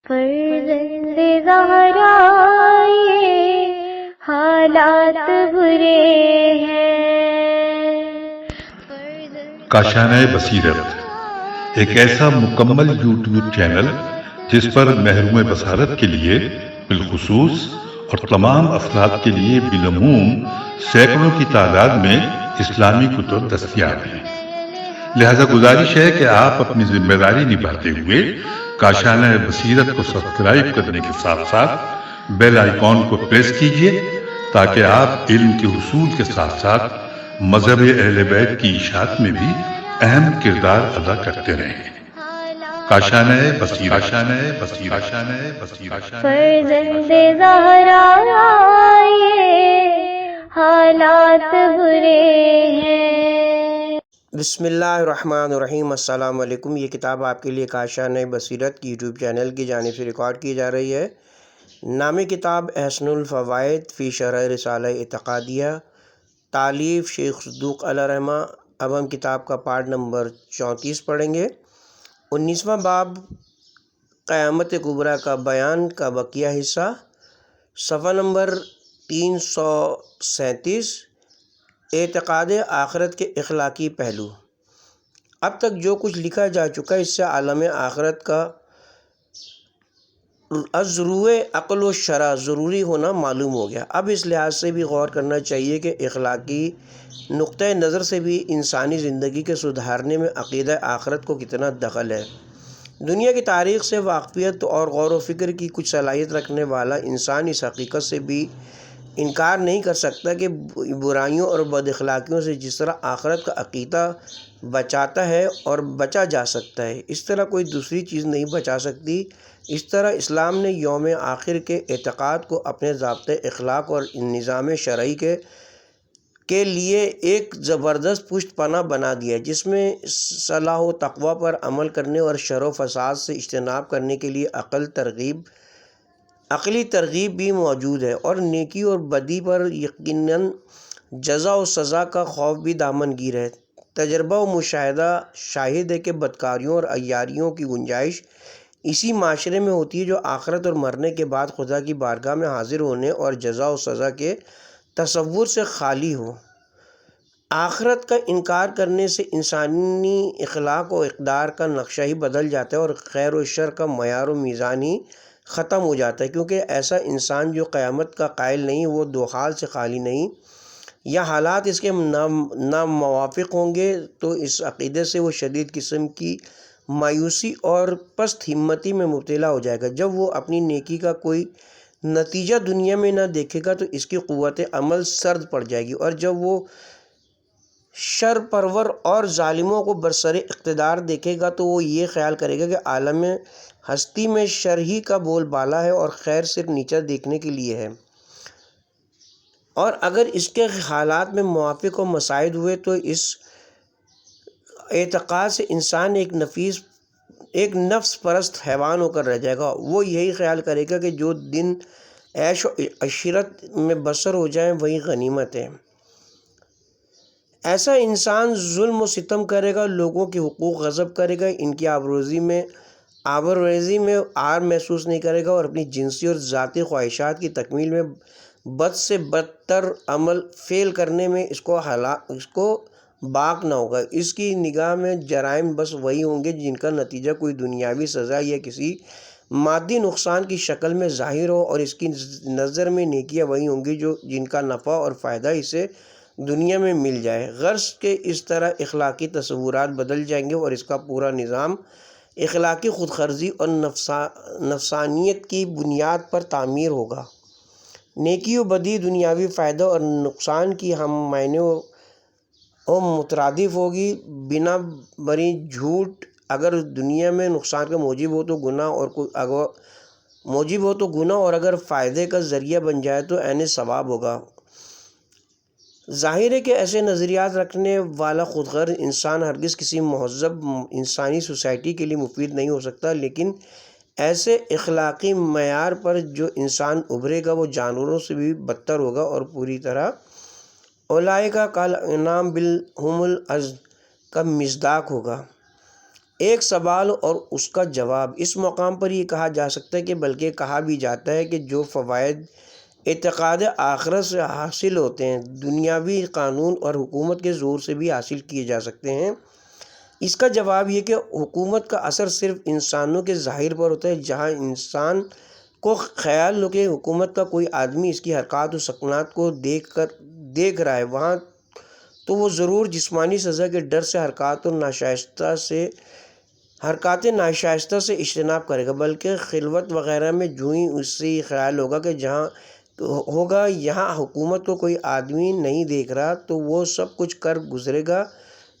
فرزند زہرا یہ حالات برے ہیں۔ کاشانہ بصیرت ایک ایسا مکمل یوٹیوب چینل جس پر محروم بصارت کے لیے بالخصوص اور تمام افراد کے لیے بالعموم سینکڑوں کی تعداد میں اسلامی کتب دستیاب ہیں۔ لہذا گزارش ہے کہ آپ اپنی ذمہ داری نبھاتے ہوئے کاشانہ بصیرت کو سبسکرائب کرنے کے ساتھ ساتھ بیل آئیکن کو پریس کیجئے تاکہ آپ علم کے حصول کے ساتھ ساتھ مذہب اہل بیت کی اشاعت میں بھی اہم کردار ادا کرتے رہیں۔ کاشانہ بصیرت۔ فرزند زہرا یہ حالات برے ہیں۔ بسم اللہ الرحمن الرحیم۔ السلام علیکم۔ یہ کتاب آپ کے لیے کاشانہ بصیرت کی یوٹیوب چینل کی جانب سے ریکارڈ کی جا رہی ہے۔ نام کتاب احسن الفوائد فی شرح رسالہ اعتقادیہ، تالیف شیخ صدوق علیہ رحمہ۔ اب ہم کتاب کا پارٹ نمبر 34 پڑھیں گے۔ 19واں باب قیامت کبریٰ کا بیان کا بقیہ حصہ، صفحہ نمبر 337، اعتقاد آخرت کے اخلاقی پہلو۔ اب تک جو کچھ لکھا جا چکا ہے اس سے عالم آخرت کا از روئے عقل و شرع ضروری ہونا معلوم ہو گیا۔ اب اس لحاظ سے بھی غور کرنا چاہیے کہ اخلاقی نقطۂ نظر سے بھی انسانی زندگی کے سدھارنے میں عقیدہ آخرت کو کتنا دخل ہے۔ دنیا کی تاریخ سے واقفیت اور غور و فکر کی کچھ صلاحیت رکھنے والا انسان اس حقیقت سے بھی انکار نہیں کر سکتا کہ برائیوں اور بد اخلاقیوں سے جس طرح آخرت کا عقیدہ بچاتا ہے اور بچا جا سکتا ہے، اس طرح کوئی دوسری چیز نہیں بچا سکتی۔ اس طرح اسلام نے یوم آخر کے اعتقاد کو اپنے ضابطۂ اخلاق اور نظام شرعی کے لیے ایک زبردست پشت پناہ بنا دیا، جس میں صلاح و تقوی پر عمل کرنے اور شر و فساد سے اجتناب کرنے کے لیے عقلی ترغیب بھی موجود ہے، اور نیکی اور بدی پر یقیناً جزا و سزا کا خوف بھی دامن گیر ہے۔ تجربہ و مشاہدہ شاہد ہے کہ بدکاریوں اور عیاریوں کی گنجائش اسی معاشرے میں ہوتی ہے جو آخرت اور مرنے کے بعد خدا کی بارگاہ میں حاضر ہونے اور جزا و سزا کے تصور سے خالی ہو۔ آخرت کا انکار کرنے سے انسانی اخلاق و اقدار کا نقشہ ہی بدل جاتا ہے اور خیر و شر کا معیار و میزان ہی ختم ہو جاتا ہے، کیونکہ ایسا انسان جو قیامت کا قائل نہیں، وہ دو حال سے خالی نہیں، یا حالات اس کے ناموافق ہوں گے تو اس عقیدے سے وہ شدید قسم کی مایوسی اور پست ہمتی میں مبتلا ہو جائے گا۔ جب وہ اپنی نیکی کا کوئی نتیجہ دنیا میں نہ دیکھے گا تو اس کی قوت عمل سرد پڑ جائے گی، اور جب وہ شر پرور اور ظالموں کو برسر اقتدار دیکھے گا تو وہ یہ خیال کرے گا کہ عالم ہستی میں شر ہی کا بول بالا ہے اور خیر صرف نیچا دیکھنے کے لیے ہے، اور اگر اس کے حالات میں موافق و مساعد ہوئے تو اس اعتقاد سے انسان ایک نفس پرست حیوان ہو کر رہ جائے گا۔ وہ یہی خیال کرے گا کہ جو دن عیش و عشرت میں بسر ہو جائیں وہی غنیمت ہے۔ ایسا انسان ظلم و ستم کرے گا، لوگوں کے حقوق غصب کرے گا، ان کی آبروریزی میں عار محسوس نہیں کرے گا، اور اپنی جنسی اور ذاتی خواہشات کی تکمیل میں بد سے بدتر عمل فعل کرنے میں اس کو باک نہ ہوگا۔ اس کی نگاہ میں جرائم بس وہی ہوں گے جن کا نتیجہ کوئی دنیاوی سزا یا کسی مادی نقصان کی شکل میں ظاہر ہو، اور اس کی نظر میں نیکیاں وہی ہوں گی جن کا نفع اور فائدہ اسے دنیا میں مل جائے۔ غرض کہ اس طرح اخلاقی تصورات بدل جائیں گے اور اس کا پورا نظام اخلاقی خودغرضی اور نفسانیت کی بنیاد پر تعمیر ہوگا۔ نیکی و بدی دنیاوی فائدہ اور نقصان کی ہم معنی و مترادف ہوگی۔ بنا بری جھوٹ اگر دنیا میں نقصان کا موجب ہو تو گناہ اور اگر فائدے کا ذریعہ بن جائے تو عین ثواب ہوگا۔ ظاہر ہے کہ ایسے نظریات رکھنے والا خود غرض انسان ہرگز کسی مہذب انسانی سوسائٹی کے لیے مفید نہیں ہو سکتا، لیکن ایسے اخلاقی معیار پر جو انسان ابھرے گا وہ جانوروں سے بھی بدتر ہوگا اور پوری طرح اولئک کالانعام بل ھم الاضل کا مصداق ہوگا۔ ایک سوال اور اس کا جواب۔ اس مقام پر یہ کہا جا سکتا ہے کہ بلکہ کہا بھی جاتا ہے کہ جو فوائد اعتقاد آخرت سے حاصل ہوتے ہیں دنیاوی قانون اور حکومت کے زور سے بھی حاصل کیے جا سکتے ہیں۔ اس کا جواب یہ کہ حکومت کا اثر صرف انسانوں کے ظاہر پر ہوتا ہے۔ جہاں انسان کو خیال ہو کہ حکومت کا کوئی آدمی اس کی حرکات و سکنات کو دیکھ رہا ہے، وہاں تو وہ ضرور جسمانی سزا کے ڈر سے حرکات ناشائستہ سے اجتناب کرے گا، بلکہ خلوت وغیرہ میں جو ہی اس سے یہ خیال ہوگا یہاں حکومت کو کوئی آدمی نہیں دیکھ رہا تو وہ سب کچھ کر گزرے گا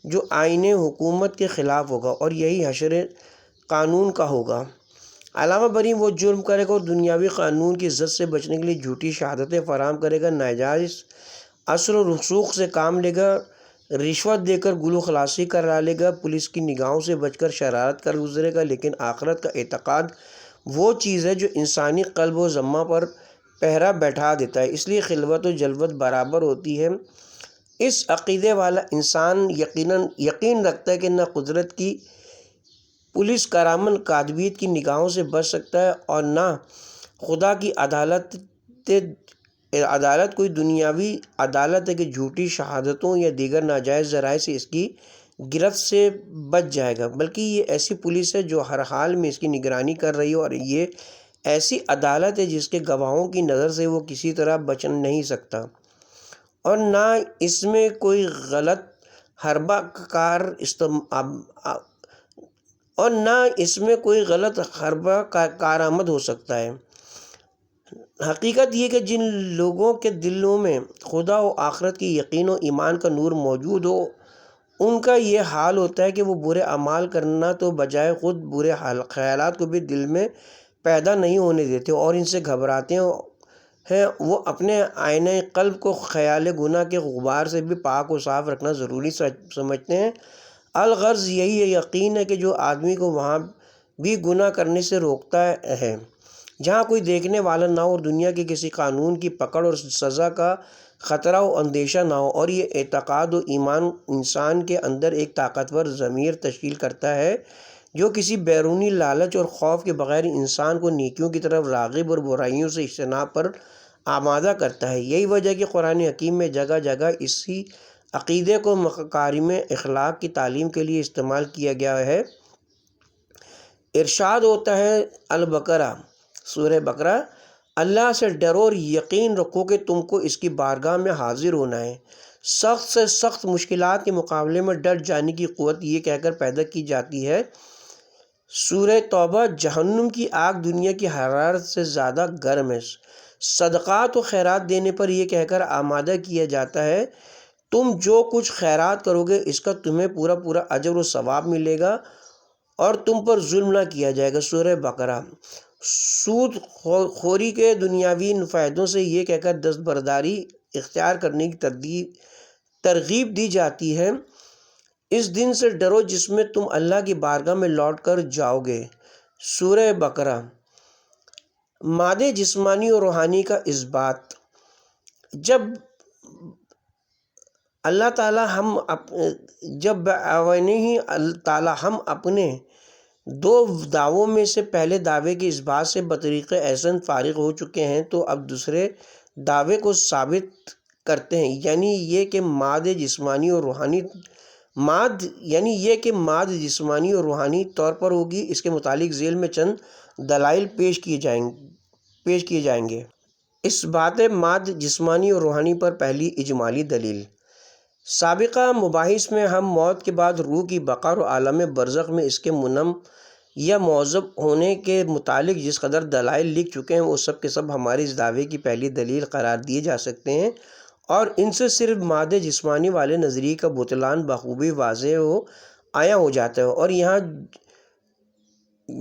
جو آئین حکومت کے خلاف ہوگا، اور یہی حشر قانون کا ہوگا۔ علاوہ بری وہ جرم کرے گا اور دنیاوی قانون کی عزت سے بچنے کے لیے جھوٹی شہادتیں فراہم کرے گا، ناجائز اثر و رسوخ سے کام لے گا، رشوت دے کر گلو خلاصی کرا لے گا، پولیس کی نگاہوں سے بچ کر شرارت کر گزرے گا۔ لیکن آخرت کا اعتقاد وہ چیز ہے جو انسانی قلب و ذمہ پر پہرا بیٹھا دیتا ہے، اس لیے خلوت و جلوت برابر ہوتی ہے۔ اس عقیدے والا انسان یقین رکھتا ہے کہ نہ قدرت کی پولیس کرامن کاتبیت کی نگاہوں سے بچ سکتا ہے اور نہ خدا کی عدالت کوئی دنیاوی عدالت ہے کہ جھوٹی شہادتوں یا دیگر ناجائز ذرائع سے اس کی گرفت سے بچ جائے گا، بلکہ یہ ایسی پولیس ہے جو ہر حال میں اس کی نگرانی کر رہی ہے، اور یہ ایسی عدالت ہے جس کے گواہوں کی نظر سے وہ کسی طرح بچ نہیں سکتا، اور نہ اس میں کوئی غلط حربہ کارآمد ہو سکتا ہے۔ حقیقت یہ کہ جن لوگوں کے دلوں میں خدا و آخرت کی یقین و ایمان کا نور موجود ہو، ان کا یہ حال ہوتا ہے کہ وہ برے اعمال کرنا تو بجائے خود برے خیالات کو بھی دل میں پیدا نہیں ہونے دیتے اور ان سے گھبراتے ہیں۔ وہ اپنے آئینہ قلب کو خیال گناہ کے غبار سے بھی پاک و صاف رکھنا ضروری سمجھتے ہیں۔ الغرض یہی یقین ہے کہ جو آدمی کو وہاں بھی گناہ کرنے سے روکتا ہے جہاں کوئی دیکھنے والا نہ ہو اور دنیا کے کسی قانون کی پکڑ اور سزا کا خطرہ و اندیشہ نہ ہو، اور یہ اعتقاد و ایمان انسان کے اندر ایک طاقتور ضمیر تشکیل کرتا ہے جو کسی بیرونی لالچ اور خوف کے بغیر انسان کو نیکیوں کی طرف راغب اور برائیوں سے اجتناب پر آمادہ کرتا ہے۔ یہی وجہ کہ قرآن حکیم میں جگہ جگہ اسی عقیدے کو مکارم اخلاق کی تعلیم کے لیے استعمال کیا گیا ہے۔ ارشاد ہوتا ہے البقرہ، سورہ بقرہ، اللہ سے ڈرو اور یقین رکھو کہ تم کو اس کی بارگاہ میں حاضر ہونا ہے۔ سخت سے سخت مشکلات کے مقابلے میں ڈٹ جانے کی قوت یہ کہہ کر پیدا کی جاتی ہے۔ سورہ توبہ، جہنم کی آگ دنیا کی حرارت سے زیادہ گرم ہے۔ صدقات و خیرات دینے پر یہ کہہ کر آمادہ کیا جاتا ہے تم جو کچھ خیرات کرو گے اس کا تمہیں پورا پورا اجر و ثواب ملے گا اور تم پر ظلم نہ کیا جائے گا۔ سورہ بقرہ، سود خوری کے دنیاوی فائدوں سے یہ کہہ کر دستبرداری اختیار کرنے کی ترغیب دی جاتی ہے اس دن سے ڈرو جس میں تم اللہ کی بارگاہ میں لوٹ کر جاؤ گے۔ سورہ بقرہ، مادے جسمانی اور روحانی کا اثبات۔ جب اللہ تعالی ہم اپنے دو دعووں میں سے پہلے دعوے کے اثبات سے بطریق احسن فارغ ہو چکے ہیں تو اب دوسرے دعوے کو ثابت کرتے ہیں، یعنی یہ کہ مادہ جسمانی اور روحانی طور پر ہوگی۔ اس کے متعلق ذیل میں چند دلائل پیش کیے جائیں گے۔ اس بات مادہ جسمانی اور روحانی پر پہلی اجمالی دلیل۔ سابقہ مباحث میں ہم موت کے بعد روح کی بقا اور عالم برزخ میں اس کے منم یا معذب ہونے کے متعلق جس قدر دلائل لکھ چکے ہیں وہ سب کے سب ہمارے اس دعوے کی پہلی دلیل قرار دیے جا سکتے ہیں، اور ان سے صرف مادہ جسمانی والے نظریے کا بطلان بخوبی واضح ہو جاتا ہے، اور یہاں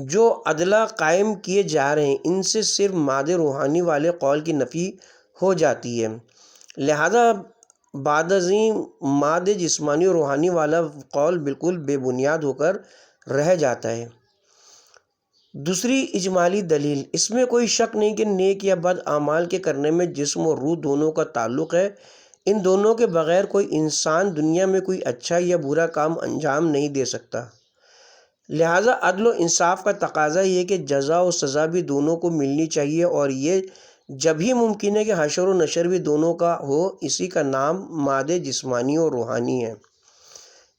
جو ادلہ قائم کیے جا رہے ہیں ان سے صرف مادہ روحانی والے قول کی نفی ہو جاتی ہے۔ لہذا بعد ازیں مادہ جسمانی اور روحانی والا قول بالکل بے بنیاد ہو کر رہ جاتا ہے۔ دوسری اجمالی دلیل، اس میں کوئی شک نہیں کہ نیک یا بد اعمال کے کرنے میں جسم اور روح دونوں کا تعلق ہے۔ ان دونوں کے بغیر کوئی انسان دنیا میں کوئی اچھا یا برا کام انجام نہیں دے سکتا۔ لہٰذا عدل و انصاف کا تقاضا یہ کہ جزا و سزا بھی دونوں کو ملنی چاہیے، اور یہ جب ہی ممکن ہے کہ حشر و نشر بھی دونوں کا ہو۔ اسی کا نام مادے جسمانی اور روحانی ہے۔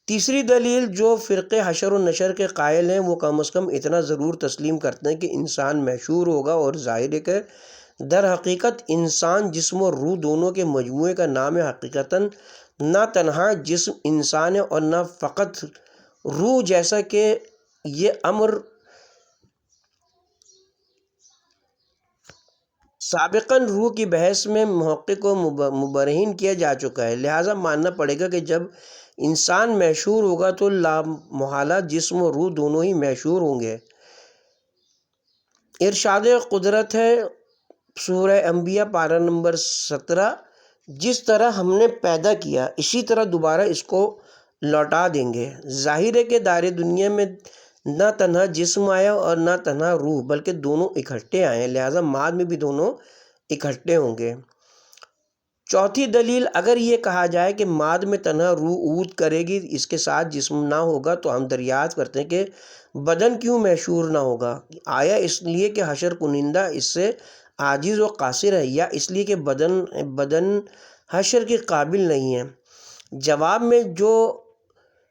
تیسری دلیل جو فرقے حشر و نشر کے قائل ہیں وہ کم از کم اتنا ضرور تسلیم کرتے ہیں کہ انسان محشور ہوگا، اور ظاہر ہے کہ در حقیقت انسان جسم اور روح دونوں کے مجموعے کا نام ہے۔ حقیقتاً نہ تنہا جسم انسان ہے اور نہ فقط روح، جیسا کہ یہ امر سابقاً روح کی بحث میں محقق و مبرہن کیا جا چکا ہے۔ لہٰذا ماننا پڑے گا کہ جب انسان محشور ہوگا تو لامحالہ جسم و روح دونوں ہی محشور ہوں گے۔ ارشاد قدرت ہے سورہ انبیاء پارہ نمبر 17، جس طرح ہم نے پیدا کیا اسی طرح دوبارہ اس کو لوٹا دیں گے۔ ظاہر ہے کہ دار دنیا میں نہ تنہا جسم آیا اور نہ تنہا روح، بلکہ دونوں اکٹھے آئے ہیں، لہٰذا بعد میں بھی دونوں اکٹھے ہوں گے۔ چوتھی دلیل، اگر یہ کہا جائے کہ ماد میں تنہا روح عود کرے گی، اس کے ساتھ جسم نہ ہوگا، تو ہم دریافت کرتے ہیں کہ بدن کیوں محشور نہ ہوگا؟ آیا اس لیے کہ حشر کنندہ اس سے عاجز و قاصر ہے، یا اس لیے کہ بدن حشر کے قابل نہیں ہے؟ جواب میں جو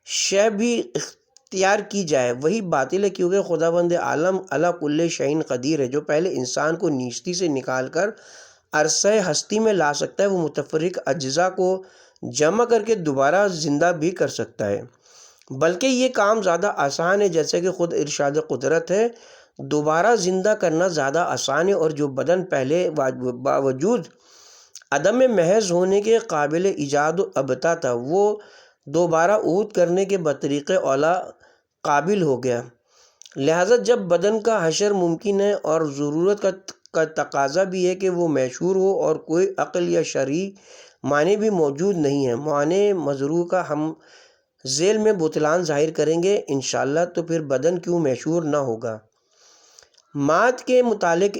شے بھی اختیار کی جائے وہی باطل ہے، کیونکہ خداوند عالم علی کل شیء قدیر ہے، جو پہلے انسان کو نیستی سے نکال کر عرصہ ہستی میں لا سکتا ہے، وہ متفرق اجزاء کو جمع کر کے دوبارہ زندہ بھی کر سکتا ہے، بلکہ یہ کام زیادہ آسان ہے، جیسے کہ خود ارشاد قدرت ہے دوبارہ زندہ کرنا زیادہ آسان ہے، اور جو بدن پہلے باوجود عدم محض ہونے کے قابل ایجاد و ابتا تھا، وہ دوبارہ عود کرنے کے بطریق اولا قابل ہو گیا۔ لہٰذا جب بدن کا حشر ممکن ہے اور ضرورت کا تقاضا بھی ہے کہ وہ محشور ہو، اور کوئی عقل یا شرعی معنی بھی موجود نہیں ہے، معنی مضروع کا ہم ذیل میں بطلان ظاہر کریں گے انشاءاللہ، تو پھر بدن کیوں محشور نہ ہوگا؟ ماد کے متعلق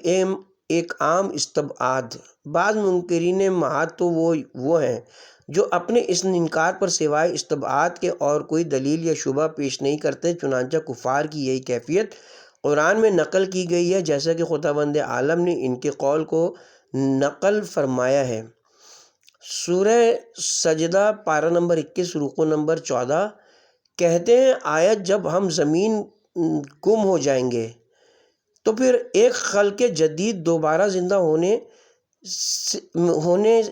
ایک عام استبعاد، بعض منکرین ماد تو وہ ہیں جو اپنے اس انکار پر سوائے استبعاد کے اور کوئی دلیل یا شبہ پیش نہیں کرتے، چنانچہ کفار کی یہی کیفیت قرآن میں نقل کی گئی ہے، جیسا کہ خداوند عالم نے ان کے قول کو نقل فرمایا ہے۔ سورہ سجدہ پارہ نمبر 21 رکوع نمبر 14 کہتے ہیں، آیت جب ہم زمین گم ہو جائیں گے تو پھر ایک خلق جدید دوبارہ زندہ ہونے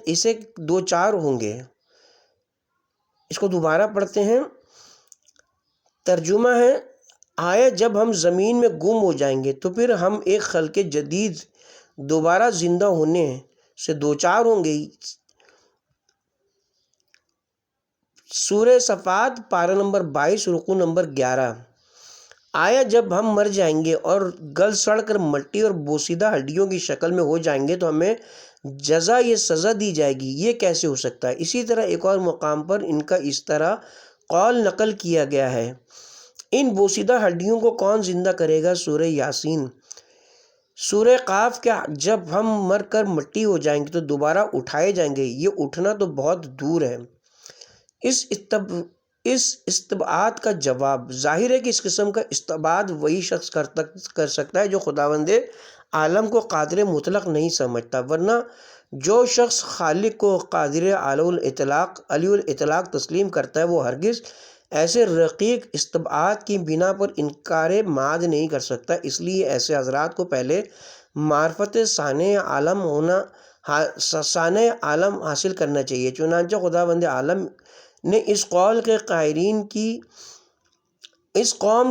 اسے دو چار ہوں گے۔ اس کو دوبارہ پڑھتے ہیں، ترجمہ ہے، آیت جب ہم زمین میں گم ہو جائیں گے تو پھر ہم ایک خلق جدید دوبارہ زندہ ہونے سے دو چار ہوں گے۔ سورہ صفات پارہ نمبر 22 رکوع نمبر 11، آیا جب ہم مر جائیں گے اور گل سڑ کر مٹی اور بوسیدہ ہڈیوں کی شکل میں ہو جائیں گے تو ہمیں جزا یہ سزا دی جائے گی، یہ کیسے ہو سکتا ہے؟ اسی طرح ایک اور مقام پر ان کا اس طرح قول نقل کیا گیا ہے، ان بوسیدہ ہڈیوں کو کون زندہ کرے گا؟ سورہ یاسین۔ سورہ قاف کہ جب ہم مر کر مٹی ہو جائیں گے تو دوبارہ اٹھائے جائیں گے، یہ اٹھنا تو بہت دور ہے۔ اس استبعاد کا جواب، ظاہر ہے کہ اس قسم کا استبعاد وہی شخص کر سکتا ہے جو خداوند عالم کو قادر مطلق نہیں سمجھتا، ورنہ جو شخص خالق کو قادر علی الاطلاق تسلیم کرتا ہے وہ ہرگز ایسے رقیق استبعاد کی بنا پر انکار ماد نہیں کر سکتا۔ اس لیے ایسے حضرات کو پہلے معرفت صانع عالم حاصل کرنا چاہیے۔ چنانچہ خداوند عالم نے اس قوم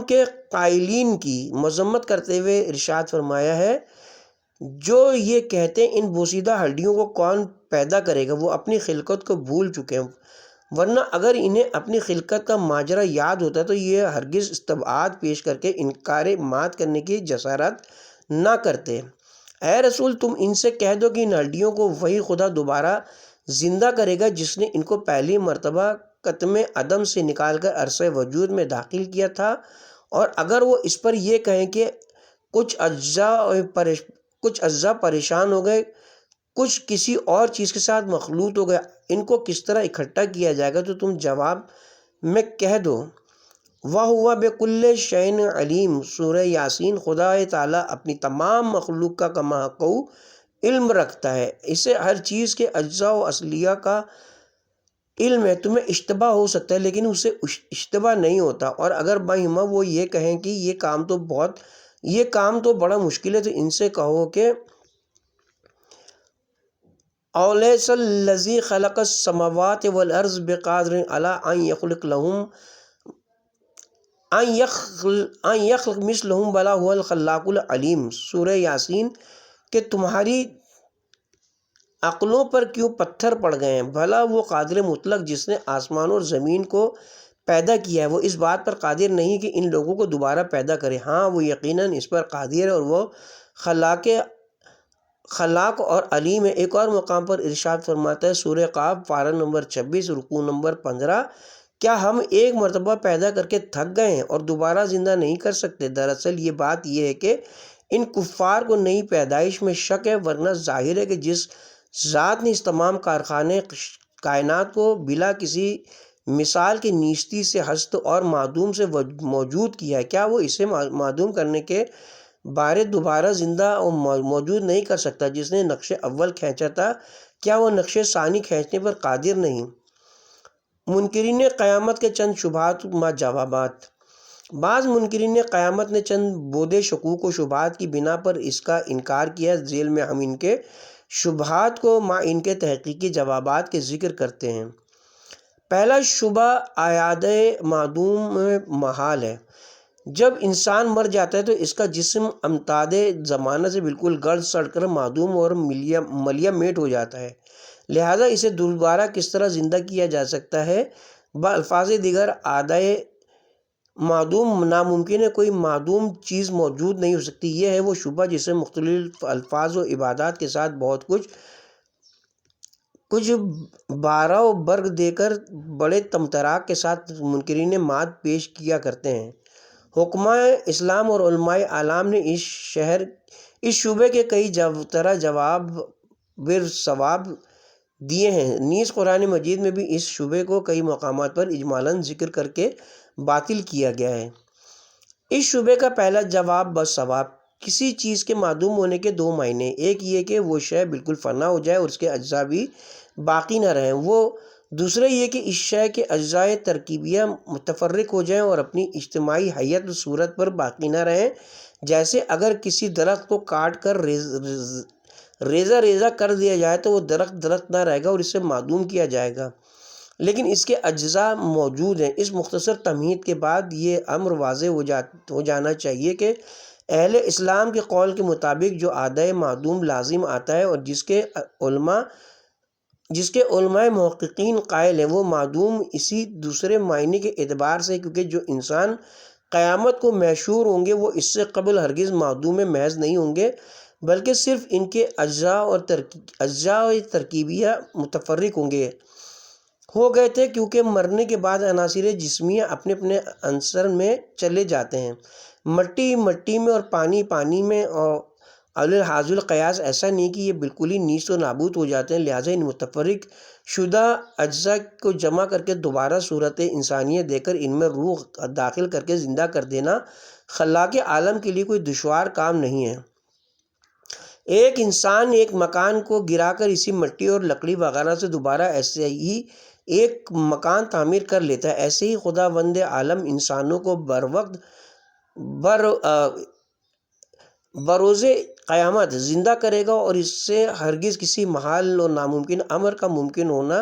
کے قائلین کی مذمت کرتے ہوئے ارشاد فرمایا ہے، جو یہ کہتے ہیں ان بوسیدہ ہڈیوں کو کون پیدا کرے گا، وہ اپنی خلقت کو بھول چکے ہیں، ورنہ اگر انہیں اپنی خلقت کا ماجرا یاد ہوتا تو یہ ہرگز استبعاد پیش کر کے انکار ماد کرنے کی جسارت نہ کرتے۔ اے رسول، تم ان سے کہہ دو کہ ان ہڈیوں کو وہی خدا دوبارہ زندہ کرے گا جس نے ان کو پہلی مرتبہ قطم عدم سے نکال کر عرصہ وجود میں داخل کیا تھا، اور اگر وہ اس پر یہ کہیں کہ کچھ اجزاء پریشان ہو گئے، کچھ کسی اور چیز کے ساتھ مخلوط ہو گئے، ان کو کس طرح اکٹھا کیا جائے گا، تو تم جواب میں کہہ دو وَهُوَ بِكُلِّ شَيْءٍ عَلِيمٌ سورہ یاسین۔ خدا تعالیٰ اپنی تمام مخلوق کا کما حقہ علم رکھتا ہے، اسے ہر چیز کے اجزاء و اصلیہ کا علم ہے۔ تمہیں اشتباہ ہو سکتا ہے لیکن اسے اشتباہ نہیں ہوتا، اور اگر باہمہ وہ یہ کہیں کہ یہ کام تو بڑا مشکل ہے، تو ان سے کہو کہ اولیس الذی خلق السماوات والارض بقادر علی ان یخلق مثلہم بلا هو الخلاق العلیم سورہ یاسین، کہ تمہاری عقلوں پر کیوں پتھر پڑ گئے ہیں، بھلا وہ قادر مطلق جس نے آسمان اور زمین کو پیدا کیا ہے، وہ اس بات پر قادر نہیں کہ ان لوگوں کو دوبارہ پیدا کرے؟ ہاں، وہ یقیناً اس پر قادر ہے، اور وہ خلاق اور علیم ہے۔ ایک اور مقام پر ارشاد فرماتا ہے، سورہ قاف پارہ نمبر 26 رکوع نمبر 15، کیا ہم ایک مرتبہ پیدا کر کے تھک گئے ہیں اور دوبارہ زندہ نہیں کر سکتے؟ دراصل یہ بات یہ ہے کہ ان کفار کو نئی پیدائش میں شک ہے، ورنہ ظاہر ہے کہ جس ذات نے اس تمام کارخانے کائنات کو بلا کسی مثال کے نیستی سے ہست اور معدوم سے موجود کیا ہے، کیا وہ اسے معدوم کرنے کے بارے دوبارہ زندہ اور موجود نہیں کر سکتا؟ جس نے نقش اول کھینچا تھا، کیا وہ نقش ثانی کھینچنے پر قادر نہیں؟ منکرین قیامت کے چند شبہات ما جوابات۔ بعض منکرین قیامت نے چند بودے شکوک و شبہات کی بنا پر اس کا انکار کیا۔ ذیل میں ہم ان کے شبہات کو ما ان کے تحقیقی جوابات کے ذکر کرتے ہیں۔ پہلا شبہ اعیاد معدوم محال ہے۔ جب انسان مر جاتا ہے تو اس کا جسم امتاد زمانہ سے بالکل گل سڑ کر معدوم اور ملیا میٹ ہو جاتا ہے، لہٰذا اسے دوبارہ کس طرح زندہ کیا جا سکتا ہے؟ بالفاظ دیگر اعدائے معدوم ناممکن ہے، کوئی معدوم چیز موجود نہیں ہو سکتی۔ یہ ہے وہ شبہ جسے مختلف الفاظ و عبادات کے ساتھ بہت کچھ بارہ و برگ دے کر بڑے طمطراق کے ساتھ منکرین ماد پیش کیا کرتے ہیں۔ حکماء اسلام اور علماء اعلام نے اس شبے کے کئی طرح جواب ثواب دیے ہیں، نیز قرآن مجید میں بھی اس شبے کو کئی مقامات پر اجمالاً ذکر کر کے باطل کیا گیا ہے۔ اس شبے کا پہلا جواب بثواب۔ کسی چیز کے معدوم ہونے کے دو معنی، ایک یہ کہ وہ شے بالکل فنا ہو جائے اور اس کے اجزاء بھی باقی نہ رہیں، دوسرا یہ کہ اس شے کے اجزاء ترکیبیہ متفرق ہو جائیں اور اپنی اجتماعی حیت و صورت پر باقی نہ رہیں۔ جیسے اگر کسی درخت کو کاٹ کر ریزہ کر دیا جائے تو وہ درخت نہ رہے گا اور اسے معدوم کیا جائے گا، لیکن اس کے اجزاء موجود ہیں۔ اس مختصر تمہید کے بعد یہ امر واضح ہو جانا چاہیے کہ اہل اسلام کے قول کے مطابق جو اعدائے معدوم لازم آتا ہے اور جس کے علماء محققین قائل ہیں، وہ معدوم اسی دوسرے معنی کے اعتبار سے، کیونکہ جو انسان قیامت کو محشور ہوں گے وہ اس سے قبل ہرگز معدوم محض نہیں ہوں گے، بلکہ صرف ان کے اجزاء ترکیبیہ متفرق ہو گئے تھے، کیونکہ مرنے کے بعد عناصر جسمیہ اپنے اپنے عنصر میں چلے جاتے ہیں، مٹی میں اور پانی میں، اور الحاظ القیاس ایسا نہیں کہ یہ بالکل ہی نیست و نابود ہو جاتے ہیں، لہٰذا ان متفرق شدہ اجزاء کو جمع کر کے دوبارہ صورت انسانیت دے کر ان میں روح داخل کر کے زندہ کر دینا خلاق عالم کے لیے کوئی دشوار کام نہیں ہے۔ ایک انسان ایک مکان کو گرا کر اسی مٹی اور لکڑی وغیرہ سے دوبارہ ایسے ہی ایک مکان تعمیر کر لیتا ہے، ایسے ہی خداوند عالم انسانوں کو بروز قیامت زندہ کرے گا، اور اس سے ہرگز کسی محال و ناممکن امر کا ممکن ہونا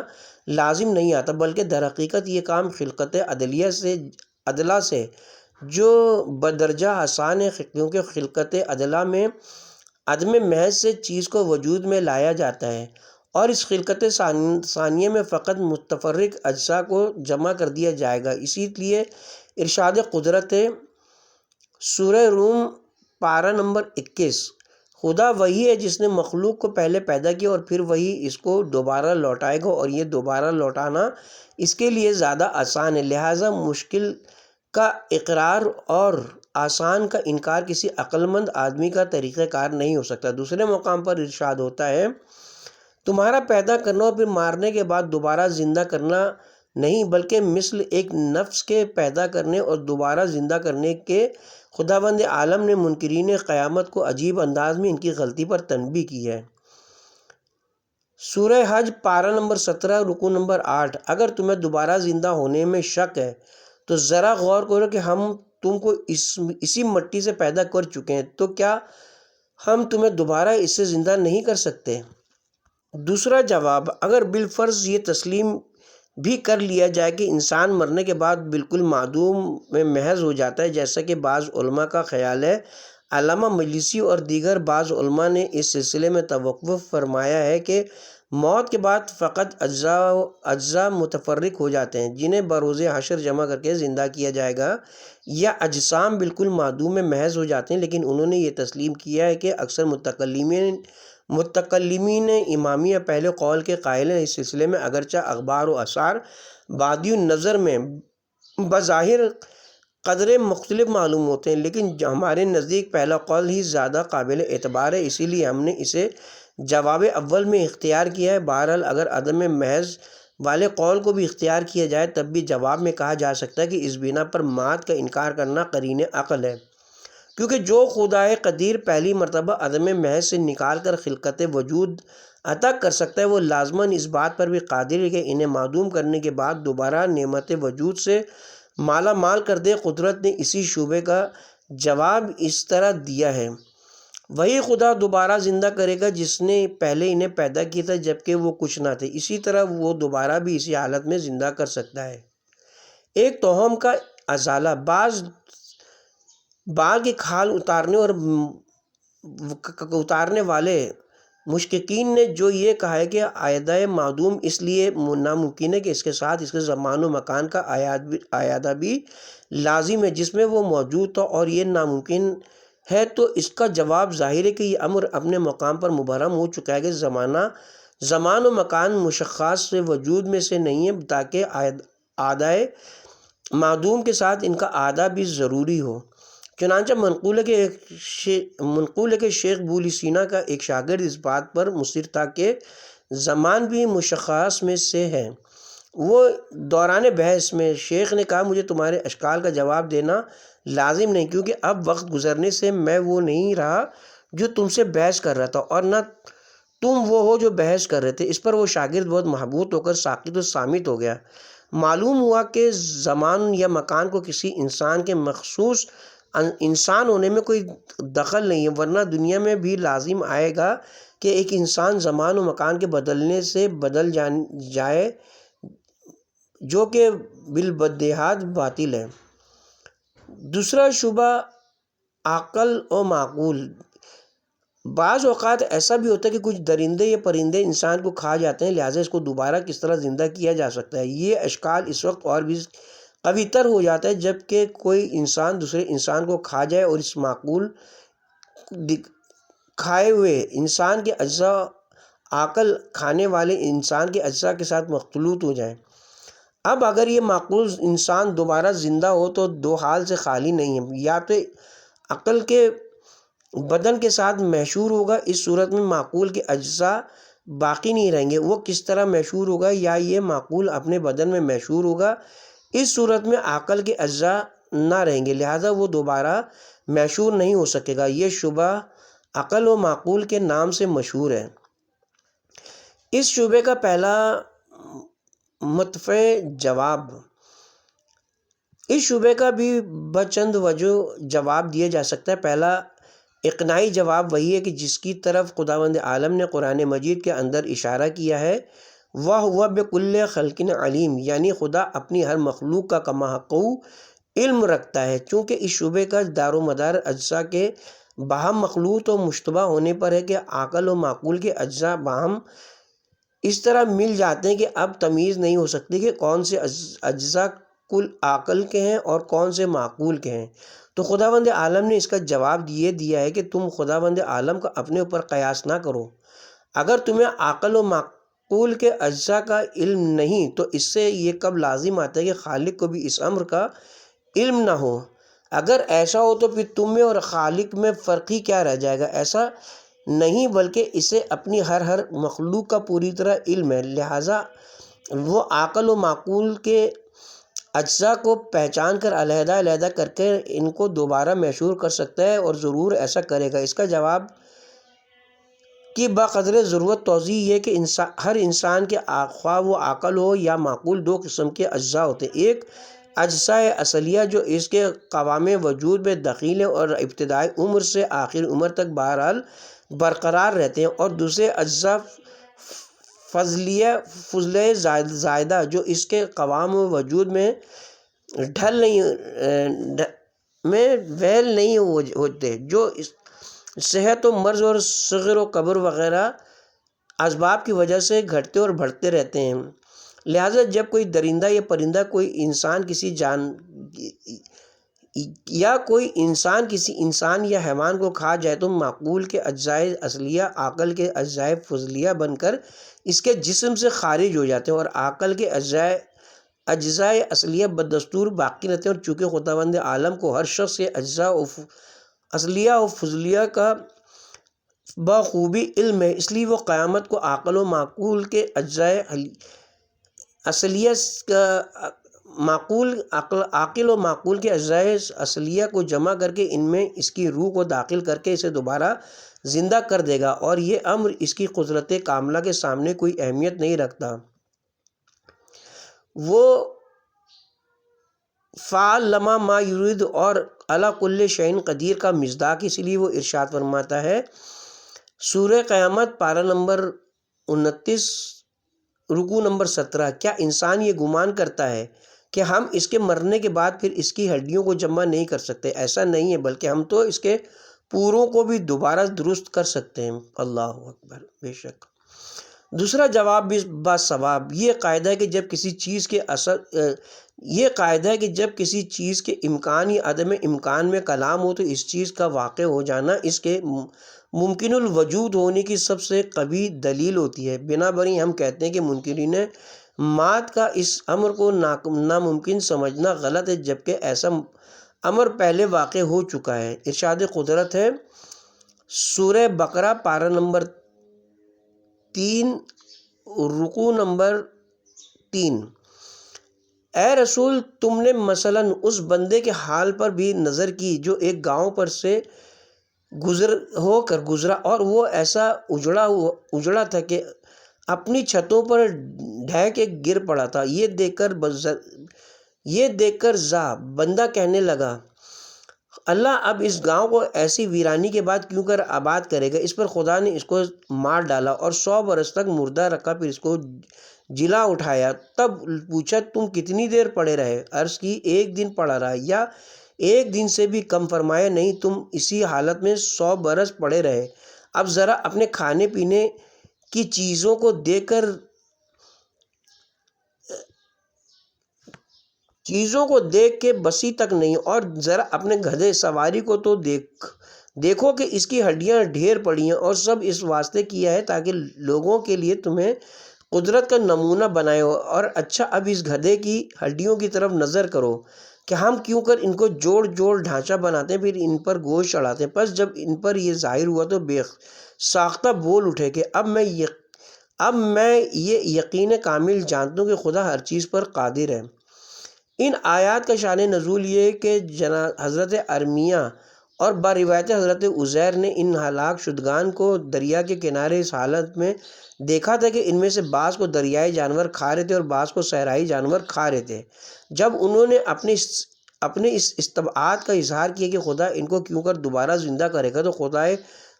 لازم نہیں آتا، بلکہ در حقیقت یہ کام خلقت عدلہ سے جو بدرجہ آسان ہے، کیونکہ خلقت عدلہ میں عدم محض سے چیز کو وجود میں لایا جاتا ہے، اور اس خلقت ثانیہ میں فقط متفرق اجزاء کو جمع کر دیا جائے گا۔ اسی لیے ارشاد قدرت سورہ روم پارہ نمبر 21، خدا وہی ہے جس نے مخلوق کو پہلے پیدا کیا اور پھر وہی اس کو دوبارہ لوٹائے گا، اور یہ دوبارہ لوٹانا اس کے لیے زیادہ آسان ہے، لہٰذا مشکل کا اقرار اور آسان کا انکار کسی عقل مند آدمی کا طریقہ کار نہیں ہو سکتا۔ دوسرے مقام پر ارشاد ہوتا ہے، تمہارا پیدا کرنا اور پھر مارنے کے بعد دوبارہ زندہ کرنا نہیں بلکہ مثل ایک نفس کے پیدا کرنے اور دوبارہ زندہ کرنے کے خداوند عالم نے منکرین قیامت کو عجیب انداز میں ان کی غلطی پر تنبیہ کی ہے۔ سورہ حج پارہ نمبر 17 رکوع نمبر 8۔ اگر تمہیں دوبارہ زندہ ہونے میں شک ہے تو ذرا غور کرو کہ ہم تم کو اسی مٹی سے پیدا کر چکے ہیں، تو کیا ہم تمہیں دوبارہ اس سے زندہ نہیں کر سکتے؟ دوسرا جواب، اگر بالفرض یہ تسلیم بھی کر لیا جائے کہ انسان مرنے کے بعد بالکل معدوم میں محض ہو جاتا ہے، جیسا کہ بعض علماء کا خیال ہے، علامہ مجلسی اور دیگر بعض علماء نے اس سلسلے میں توقف فرمایا ہے کہ موت کے بعد فقط اجزاء متفرق ہو جاتے ہیں جنہیں بروز حشر جمع کر کے زندہ کیا جائے گا، یا اجسام بالکل معدوم میں محض ہو جاتے ہیں۔ لیکن انہوں نے یہ تسلیم کیا ہے کہ اکثر متکلمین امامیہ پہلے قول کے قائل ہیں۔ اس سلسلے میں اگرچہ اخبار و آثار بادی النظر میں بظاہر قدرے مختلف معلوم ہوتے ہیں، لیکن ہمارے نزدیک پہلا قول ہی زیادہ قابل اعتبار ہے، اسی لیے ہم نے اسے جواب اول میں اختیار کیا ہے۔ بہرحال اگر عدم محض والے قول کو بھی اختیار کیا جائے تب بھی جواب میں کہا جا سکتا ہے کہ اس بنا پر مات کا انکار کرنا قرین عقل ہے، کیونکہ جو خدائے قدیر پہلی مرتبہ عدم محض سے نکال کر خلقت وجود عطا کر سکتا ہے، وہ لازماً اس بات پر بھی قادر ہے کہ انہیں معدوم کرنے کے بعد دوبارہ نعمت وجود سے مالا مال کر دے۔ قدرت نے اسی شعبے کا جواب اس طرح دیا ہے، وہی خدا دوبارہ زندہ کرے گا جس نے پہلے انہیں پیدا کیا تھا جبکہ وہ کچھ نہ تھے، اسی طرح وہ دوبارہ بھی اسی حالت میں زندہ کر سکتا ہے۔ ایک توہم کا ازالہ، بال کی کھال اتارنے والے مشککین نے جو یہ کہا ہے کہ اعادہ معدوم اس لیے ناممکن ہے کہ اس کے ساتھ اس کے زمان و مکان کا اعادہ بھی لازم ہے جس میں وہ موجود تھا، اور یہ ناممکن ہے، تو اس کا جواب ظاہر ہے کہ یہ امر اپنے مقام پر مبرہم ہو چکا ہے کہ زمان و مکان مشخص سے وجود میں سے نہیں ہے، تاکہ اعادہ معدوم کے ساتھ ان کا اعادہ بھی ضروری ہو۔ چنانچہ منقول ہے کہ شیخ بولی سینا کا ایک شاگرد اس بات پر مصر تھا کہ زمان بھی مشخص میں سے ہے۔ وہ دوران بحث میں شیخ نے کہا، مجھے تمہارے اشکال کا جواب دینا لازم نہیں، کیونکہ اب وقت گزرنے سے میں وہ نہیں رہا جو تم سے بحث کر رہا تھا، اور نہ تم وہ ہو جو بحث کر رہے تھے۔ اس پر وہ شاگرد بہت محبوط ہو کر ساکت و صامت ہو گیا۔ معلوم ہوا کہ زمان یا مکان کو کسی انسان کے مخصوص انسان ہونے میں کوئی دخل نہیں ہے، ورنہ دنیا میں بھی لازم آئے گا کہ ایک انسان زمان و مکان کے بدلنے سے بدل جائے، جو کہ بالبدیہات باطل ہے۔ دوسرا شبہ، عقل و معقول۔ بعض اوقات ایسا بھی ہوتا ہے کہ کچھ درندے یا پرندے انسان کو کھا جاتے ہیں، لہٰذا اس کو دوبارہ کس طرح زندہ کیا جا سکتا ہے؟ یہ اشکال اس وقت اور بھی قوی تر ہو جاتا ہے جب کہ کوئی انسان دوسرے انسان کو کھا جائے اور اس معقول کھائے ہوئے انسان کے اجزاء عقل کھانے والے انسان کے اجزاء کے ساتھ مخلوط ہو جائیں۔ اب اگر یہ معقول انسان دوبارہ زندہ ہو تو دو حال سے خالی نہیں ہے، یا تو عقل کے بدن کے ساتھ محشور ہوگا، اس صورت میں معقول کے اجزاء باقی نہیں رہیں گے۔ وہ کس طرح محشور ہوگا؟ یا یہ معقول اپنے بدن میں محشور ہوگا، اس صورت میں عقل کے اجزاء نہ رہیں گے، لہذا وہ دوبارہ محشور نہیں ہو سکے گا۔ یہ شبہ عقل و معقول کے نام سے مشہور ہے۔ اس شبے کا پہلا متفع جواب، اس شبے کا بھی بچند وجہ جواب دیا جا سکتا ہے۔ پہلا اقناعی جواب وہی ہے کہ جس کی طرف خداوند عالم نے قرآن مجید کے اندر اشارہ کیا ہے، وہ بکل خلق علیم، یعنی خدا اپنی ہر مخلوق کا کما حق علم رکھتا ہے۔ چونکہ اس شبے کا دار و مدار اجزاء کے باہم مخلوط و مشتبہ ہونے پر ہے کہ عقل و معقول کے اجزاء باہم اس طرح مل جاتے ہیں کہ اب تمیز نہیں ہو سکتی کہ کون سے اجزاء کل عقل کے ہیں اور کون سے معقول کے ہیں۔ تو خداوند عالم نے اس کا جواب یہ دیا ہے کہ تم خداوند عالم کا اپنے اوپر قیاس نہ کرو۔ اگر تمہیں عقل و معقول کے اجزاء کا علم نہیں تو اس سے یہ کب لازم آتا ہے کہ خالق کو بھی اس امر کا علم نہ ہو؟ اگر ایسا ہو تو پھر تم میں اور خالق میں فرق ہی کیا رہ جائے گا؟ ایسا نہیں، بلکہ اسے اپنی ہر مخلوق کا پوری طرح علم ہے، لہٰذا وہ عقل و معقول کے اجزاء کو پہچان کر علیحدہ علیحدہ کر کے ان کو دوبارہ مشہور کر سکتا ہے اور ضرور ایسا کرے گا؟ اس کا جواب کی بقدر ضرورت توضیح یہ کہ ہر انسان کے خواہ وہ عقل ہو یا معقول دو قسم کے اجزاء ہوتے ہیں۔ ایک اجزاء اصلیہ جو اس کے قوام وجود میں دخیل ہیں اور ابتدائی عمر سے آخر عمر تک بہرحال برقرار رہتے ہیں، اور دوسرے اجزاء فضلہ زائدہ جو اس کے قوام وجود میں ویل نہیں ہوتے، جو صحت و مرض اور صغر و کبر وغیرہ اسباب کی وجہ سے گھٹتے اور بڑھتے رہتے ہیں۔ لہٰذا جب کوئی درندہ یا پرندہ کوئی انسان کسی انسان یا حیوان کو کھا جائے تو معقول کے اجزاء اصلیہ عقل کے اجزاء فضلیہ بن کر اس کے جسم سے خارج ہو جاتے ہیں، اور عقل کے اجزاء اصلیہ بدستور باقی رہتے ہیں۔ اور چونکہ خداوند عالم کو ہر شخص کے اجزاء اصلیہ و فضلیہ کا بخوبی علم ہے، اس لیے وہ قیامت کو عقل و معقول کے اجزاء اصلیہ عاقل و معقول کے اجزاء اصلیہ کو جمع کر کے ان میں اس کی روح کو داخل کر کے اسے دوبارہ زندہ کر دے گا، اور یہ امر اس کی قدرت کاملہ کے سامنے کوئی اہمیت نہیں رکھتا۔ وہ فعال لما ما یرید اور علی کل شیء قدیر کا مصداق، اس لیے وہ ارشاد فرماتا ہے سورہ قیامت پارہ نمبر 29 رکوع نمبر 17، کیا انسان یہ گمان کرتا ہے کہ ہم اس کے مرنے کے بعد پھر اس کی ہڈیوں کو جمع نہیں کر سکتے؟ ایسا نہیں ہے، بلکہ ہم تو اس کے پوروں کو بھی دوبارہ درست کر سکتے ہیں۔ اللہ اکبر، بے شک۔ دوسرا جواب بھی باثواب، یہ قاعدہ ہے کہ جب کسی چیز کے امکان یا عدم امکان میں کلام ہو تو اس چیز کا واقع ہو جانا اس کے ممکن الوجود ہونے کی سب سے قوی دلیل ہوتی ہے۔ بنابراین ہم کہتے ہیں کہ منکرین مات کا اس امر کو ناممکن سمجھنا غلط ہے، جبکہ ایسا امر پہلے واقع ہو چکا ہے۔ ارشاد قدرت ہے سورہ بقرہ پارہ نمبر 3 رکوع نمبر 3، اے رسول تم نے مثلاً اس بندے کے حال پر بھی نظر کی جو ایک گاؤں پر سے گزرا اور وہ ایسا اجڑا تھا کہ اپنی چھتوں پر ڈھہ کے گر پڑا تھا۔ یہ دیکھ کر بندہ کہنے لگا اللہ اب اس گاؤں کو ایسی ویرانی کے بعد کیوں کر آباد کرے گا؟ اس پر خدا نے اس کو مار ڈالا اور 100 برس تک مردہ رکھا، پھر اس کو جلا اٹھایا۔ تب پوچھا تم کتنی دیر پڑے رہے؟ عرض کی 1 دن پڑا رہا، یا 1 دن سے بھی کم۔ فرمایا نہیں، تم اسی حالت میں 100 برس پڑے رہے۔ اب ذرا اپنے کھانے پینے کی چیزوں کو دیکھ کے بسی تک نہیں، اور ذرا اپنے گدھے سواری کو تو دیکھو کہ اس کی ہڈیاں ڈھیر پڑی ہیں، اور سب اس واسطے کیا ہے تاکہ لوگوں کے لیے تمہیں قدرت کا نمونہ بنائے ہو۔ اور اچھا اب اس گدھے کی ہڈیوں کی طرف نظر کرو کہ ہم کیوں کر ان کو جوڑ ڈھانچہ بناتے ہیں، پھر ان پر گوشت چڑھاتے ہیں۔ پس جب ان پر یہ ظاہر ہوا تو بے ساختہ بول اٹھے کہ اب میں یہ یقین کامل جانتا ہوں کہ خدا ہر چیز پر قادر ہے۔ ان آیات کا شان نزول یہ ہے کہ حضرت ارمیہ اور باروایت حضرت عزیر نے ان ہلاک شدگان کو دریا کے کنارے اس حالت میں دیکھا تھا کہ ان میں سے بعض کو دریائی جانور کھا رہے تھے اور بعض کو صحرائی جانور کھا رہے تھے۔ جب انہوں نے اپنے اس استبعاد کا اظہار کیا کہ خدا ان کو کیوں کر دوبارہ زندہ کرے گا، تو خدا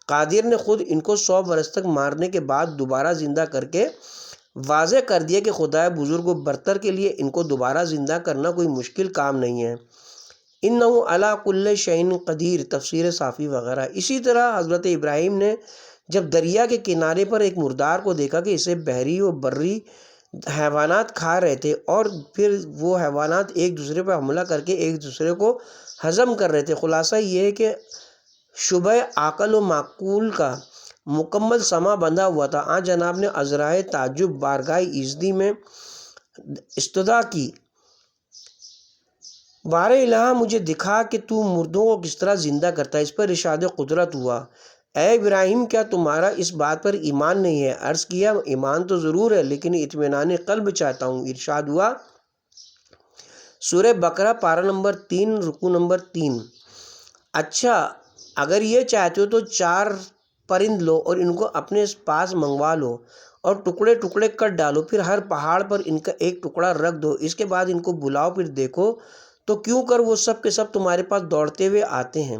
قادر نے خود ان کو 100 برس تک مارنے کے بعد دوبارہ زندہ کر کے واضح کر دیا کہ خدا بزرگ و برتر کے لیے ان کو دوبارہ زندہ کرنا کوئی مشکل کام نہیں ہے۔ انہ علی کل شیء قدیر، تفسیر صافی وغیرہ۔ اسی طرح حضرت ابراہیم نے جب دریا کے کنارے پر ایک مردار کو دیکھا کہ اسے بحری و بری حیوانات کھا رہے تھے، اور پھر وہ حیوانات ایک دوسرے پر حملہ کر کے ایک دوسرے کو ہضم کر رہے تھے۔ خلاصہ یہ ہے کہ شبہ عقل و معقول کا مکمل سما بندھا ہوا تھا۔ آن جناب نے عذرائے تعجب بارگاہ ایزدی میں استدعا کی، بار الہ مجھے دکھا کہ تو مردوں کو کس طرح زندہ کرتا ہے۔ اس پر ارشاد قدرت ہوا اے ابراہیم کیا تمہارا اس بات پر ایمان نہیں ہے؟ عرض کیا ایمان تو ضرور ہے لیکن اطمینان قلب چاہتا ہوں۔ ارشاد ہوا سورہ بقرہ پارہ نمبر 3 رکوع نمبر 3، اچھا اگر یہ چاہتے ہو تو 4 پرند لو اور ان کو اپنے پاس منگوا لو اور ٹکڑے ٹکڑے کٹ ڈالو، پھر ہر پہاڑ پر ان کا ایک ٹکڑا رکھ دو، اس کے بعد ان کو بلاؤ، پھر دیکھو تو کیوں کر وہ سب کے سب تمہارے پاس دوڑتے ہوئے آتے ہیں۔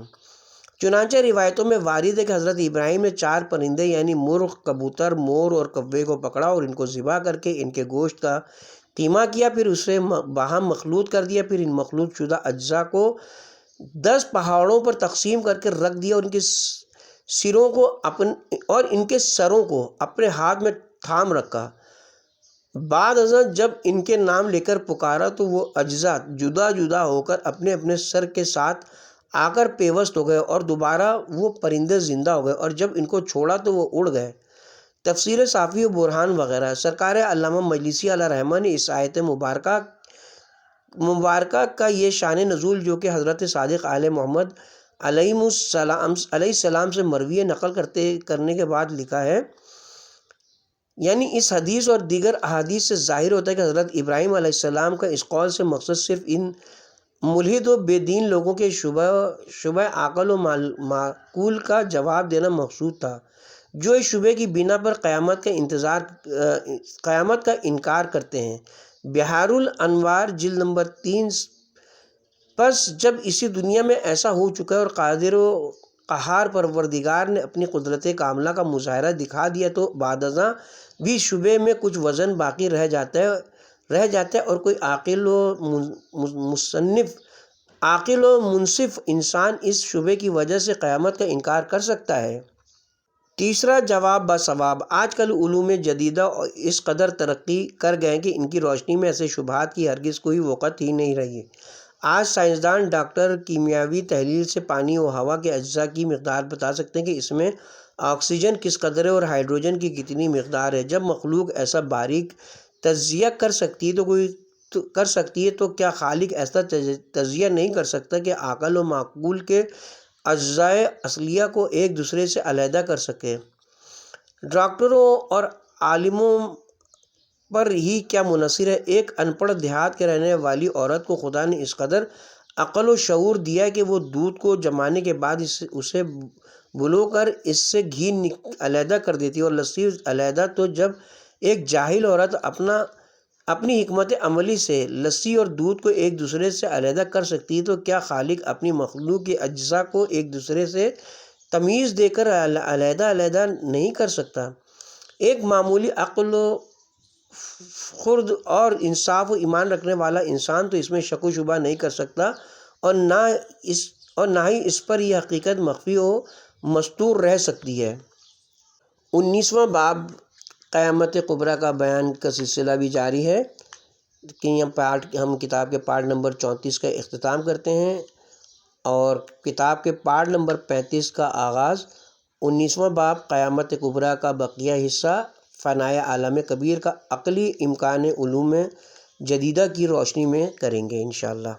چنانچہ روایتوں میں وارد ہے کہ حضرت ابراہیم نے 4 پرندے یعنی مرغ، کبوتر، مور اور کوے کو پکڑا اور ان کو ذبح کر کے ان کے گوشت کا قیمہ کیا، پھر اسے باہم مخلوط کر دیا، پھر ان مخلوط شدہ اجزاء کو 10 پہاڑوں پر تقسیم کر کے رکھ دیا اور ان کے سروں کو اپنے ہاتھ میں تھام رکھا۔ بعد ازاں جب ان کے نام لے کر پکارا تو وہ اجزاء جدا جدا ہو کر اپنے اپنے سر کے ساتھ آ کر پیوست ہو گئے اور دوبارہ وہ پرندے زندہ ہو گئے، اور جب ان کو چھوڑا تو وہ اڑ گئے۔ تفسیر صافی و برہان وغیرہ۔ سرکار علامہ مجلسی علیہ رحمہ نے اس آیت مبارکہ کا یہ شان نزول جو کہ حضرت صادق آل محمد علیہ السلام سے مروی نقل کرنے کے بعد لکھا ہے، یعنی اس حدیث اور دیگر احادیث سے ظاہر ہوتا ہے کہ حضرت ابراہیم علیہ السلام کا اس قول سے مقصد صرف ان ملحد و بے دین لوگوں کے شبہ عقل و معقول کا جواب دینا مقصود تھا، جو اس شبہ کی بنا پر قیامت کا انکار کرتے ہیں۔ بحار الانوار جلد نمبر 3۔ پس جب اسی دنیا میں ایسا ہو چکا ہے اور قادر و قہار پروردگار نے اپنی قدرت کاملہ کا مظاہرہ دکھا دیا تو بعد ازاں بھی شبہ میں کچھ وزن باقی رہ جاتا ہے اور کوئی عاقل و منصف انسان اس شبہ کی وجہ سے قیامت کا انکار کر سکتا ہے۔ تیسرا جواب باثواب۔ آج کل علوم جدیدہ اس قدر ترقی کر گئے کہ ان کی روشنی میں ایسے شبہات کی ہرگز کوئی وقت ہی نہیں رہی۔ آج سائنسدان ڈاکٹر کیمیاوی تحلیل سے پانی و ہوا کے اجزاء کی مقدار بتا سکتے ہیں کہ اس میں آکسیجن کس قدر ہے اور ہائیڈروجن کی کتنی مقدار ہے۔ جب مخلوق ایسا باریک تجزیہ کر سکتی ہے تو کیا خالق ایسا تجزیہ نہیں کر سکتا کہ عقل و معقول کے اجزاء اصلیہ کو ایک دوسرے سے علیحدہ کر سکے؟ ڈاکٹروں اور عالموں پر ہی کیا منحصر ہے؟ ایک ان پڑھ دیہات کے رہنے والی عورت کو خدا نے اس قدر عقل و شعور دیا کہ وہ دودھ کو جمانے کے بعد اسے بلو کر اس سے گھی علیحدہ کر دیتی اور لسی علیحدہ۔ تو جب ایک جاہل عورت اپنی حکمت عملی سے لسی اور دودھ کو ایک دوسرے سے علیحدہ کر سکتی ہے تو کیا خالق اپنی مخلوق کے اجزاء کو ایک دوسرے سے تمیز دے کر علیحدہ نہیں کر سکتا؟ ایک معمولی عقل و خرد اور انصاف و ایمان رکھنے والا انسان تو اس میں شک و شبہ نہیں کر سکتا، اور نہ ہی اس پر یہ حقیقت مخفی و مستور رہ سکتی ہے۔ 19واں باب قیامت کبریٰ کا بیان کا سلسلہ بھی جاری ہے کہ ہم کتاب کے پارٹ نمبر 34 کا اختتام کرتے ہیں اور کتاب کے پارٹ نمبر 35 کا آغاز 19واں باب قیامت کبریٰ کا بقیہ حصہ فنائے عالم کبیر کا عقلی امکان علوم جدیدہ کی روشنی میں کریں گے انشاءاللہ۔